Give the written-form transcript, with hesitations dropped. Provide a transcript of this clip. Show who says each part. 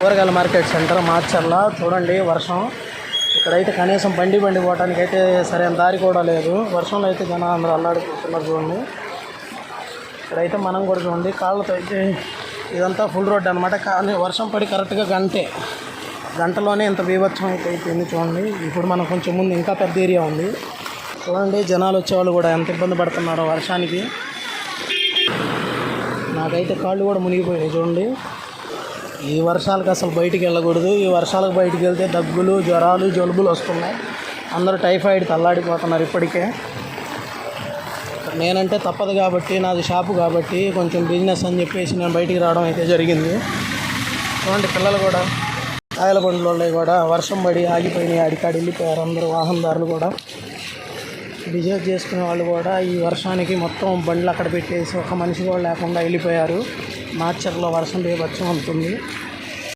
Speaker 1: కూరగాయల market centre Macherla. చూడండి వర్షం, ఇక్కడైతే కనీసం బండి పోవడానికి అయితే సరైన దారి కూడా లేదు. వర్షంలో అయితే జనం అందరూ అల్లాడిపోతున్నారు. చూడండి ఇక్కడైతే మనం కూడా చూడండి కాళ్ళతో అయితే ఇదంతా ఫుల్ రోడ్ అనమాట. కానీ వర్షం పడి కరెక్ట్గా గంటలోనే ఇంత బీభత్సం అయితే అయిపోయింది. చూడండి ఇప్పుడు మనం కొంచెం ముందు ఇంకా పెద్ద ఏరియా ఉంది. చూడండి జనాలు వచ్చేవాళ్ళు కూడా ఎంత ఇబ్బంది పడుతున్నారో వర్షానికి. నాకైతే కాళ్ళు కూడా మునిగిపోయినాయి. చూడండి ఈ వర్షాలకు అసలు బయటికి వెళ్ళకూడదు. ఈ వర్షాలకు బయటికి వెళ్తే దగ్గులు, జ్వరాలు, జలుబులు వస్తున్నాయి. అందరూ టైఫాయిడ్ తల్లాడిపోతున్నారు ఇప్పటికే. నేనంటే తప్పదు కాబట్టి, నాది షాపు కాబట్టి కొంచెం బిజినెస్ అని చెప్పేసి నేను బయటికి రావడం అయితే జరిగింది. చూడండి పిల్లలు కూడా, కాయల బండ్ల వాళ్ళు కూడా వర్షం పడి ఆగిపోయినాయి, అడికాడి వెళ్ళిపోయారు. అందరూ వాహనదారులు కూడా, బిజినెస్ చేసుకునే వాళ్ళు కూడా ఈ వర్షానికి మొత్తం బండ్లు అక్కడ పెట్టేసి ఒక మనిషి కూడా లేకుండా వెళ్ళిపోయారు. మాచర్లో వర్షం బీభత్సం ఉంటుంది.